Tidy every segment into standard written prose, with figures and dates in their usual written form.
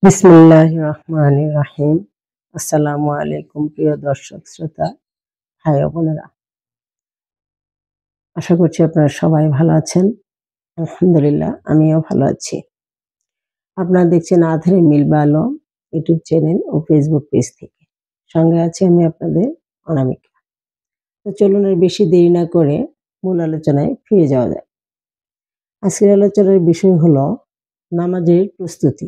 বিসমিল্লাহির রহমানির রহিম। আসসালামু আলাইকুম প্রিয় দর্শক শ্রোতা ভাই ও বোনেরা, আশা করছি আপনারা সবাই ভালো আছেন। আলহামদুলিল্লাহ, আমিও ভালো আছি। আপনারা দেখছেন আঁধারে মিলবে আলো ইউটিউব চ্যানেল ও ফেসবুক পেজ থেকে। সঙ্গে আছি আমি আপনাদের অনামিকা। তো চলুন আর বেশি দেরি না করে মূল আলোচনায় ফিরে যাওয়া যায়। আজকের আলোচনার বিষয় হলো নামাজের প্রস্তুতি।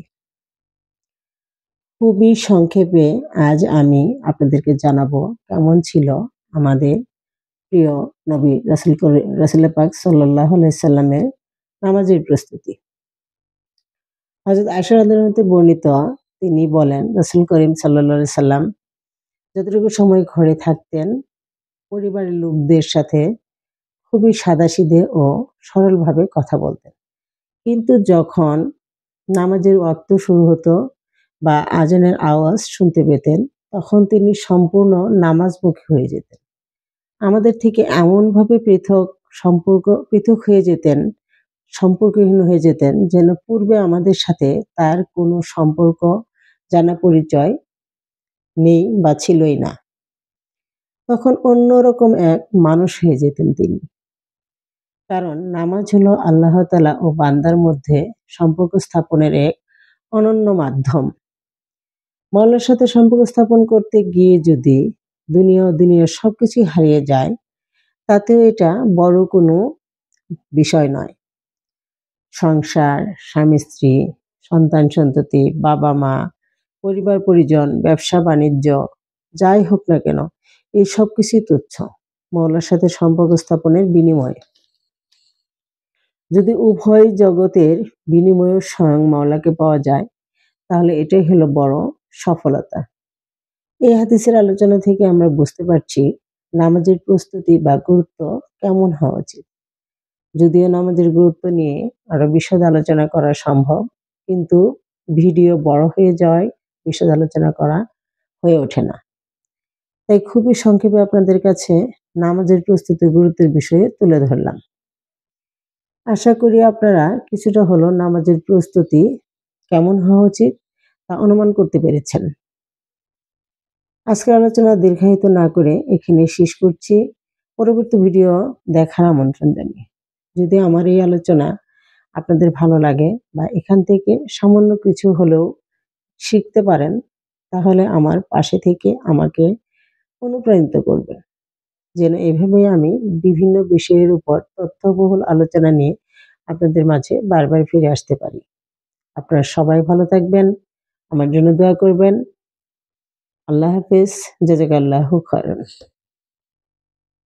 খুবই সংক্ষেপে আজ আমি আপনাদেরকে জানাবো কেমন ছিল আমাদের প্রিয় নবী রাসূল পাক সাল্লাল্লাহু আলাইহি সাল্লামের নামাজের প্রস্তুতি। হযরত আয়েশা রাদিয়াল্লাহু আনহা বর্ণিত, তিনি বলেন, রাসূল করিম সাল্লাল্লাহু আলাইহি সাল্লাম যতটুকু সময় ঘরে থাকতেন পরিবারের লোকদের সাথে খুবই সাদাসিধে ও সরলভাবে কথা বলতেন। কিন্তু যখন নামাজের ওয়াক্ত শুরু হতো বা আজানের আওয়াজ শুনতে পেতেন, তখন তিনি সম্পূর্ণ নামাজমুখী হয়ে যেতেন। আমাদের থেকে এমনভাবে পৃথক হয়ে যেতেন, সম্পর্কহীন হয়ে যেতেন, যেন পূর্বে আমাদের সাথে তার কোনো সম্পর্ক, জানা পরিচয় নেই বা ছিলই না। তখন অন্যরকম এক মানুষ হয়ে যেতেন তিনি। কারণ নামাজ হলো আল্লাহ তাআলা ও বান্দার মধ্যে সম্পর্ক স্থাপনের এক অনন্য মাধ্যম। মওলার সাথে সম্পর্ক স্থাপন করতে গিয়ে যদি দুনিয়ার সবকিছুই হারিয়ে যায়, তাতেও এটা বড় কোনো বিষয় নয়। সংসার, স্বামী-স্ত্রী, সন্তান-সন্ততি, বাবা-মা, পরিবার-পরিজন, ব্যবসা-বাণিজ্য যাই হোক না কেন, এই সবকিছুই তুচ্ছ মওলার সাথে সম্পর্ক স্থাপনের বিনিময়ে। যদি উভয় জগতের বিনিময়েও স্বয়ং মাওলাকে পাওয়া যায়, তাহলে এটাই হলো বড় সফলতা। এই হাদিসের আলোচনা থেকে আমরা বুঝতে পারছি নামাজের প্রস্তুতি বা গুরুত্ব কেমন হওয়া উচিত। যদিও নামাজের গুরুত্ব নিয়ে আরো বিশদ আলোচনা করা সম্ভব, কিন্তু ভিডিও বড় হয়ে যাওয়ায় বিশদ আলোচনা করা হয়ে ওঠে না। তাই খুবই সংক্ষেপে আপনাদের কাছে নামাজের প্রস্তুতির গুরুত্বের বিষয়ে তুলে ধরলাম। আশা করি আপনারা কিছুটা হলো নামাজের প্রস্তুতি কেমন হওয়া উচিত তা অনুমান করতে পেরেছেন। আজকের আলোচনা দীর্ঘায়িত না করে এখানে শেষ করছি। পরবর্তী ভিডিও দেখার আমন্ত্রণ জানিয়ে, যদি আমার এই আলোচনা আপনাদের ভালো লাগে বা এখান থেকে সামান্য কিছু হলেও শিখতে পারেন, তাহলে আমার পাশে থেকে আমাকে অনুপ্রাণিত করবেন, যেন এভাবেই আমি বিভিন্ন বিষয়ের উপর তথ্যবহুল আলোচনা নিয়ে আপনাদের মাঝে বারবার ফিরে আসতে পারি। আপনারা সবাই ভালো থাকবেন, আমার জন্য দোয়া করবেন। আল্লাহ হাফেজ। জাযাকাল্লাহু খায়রান।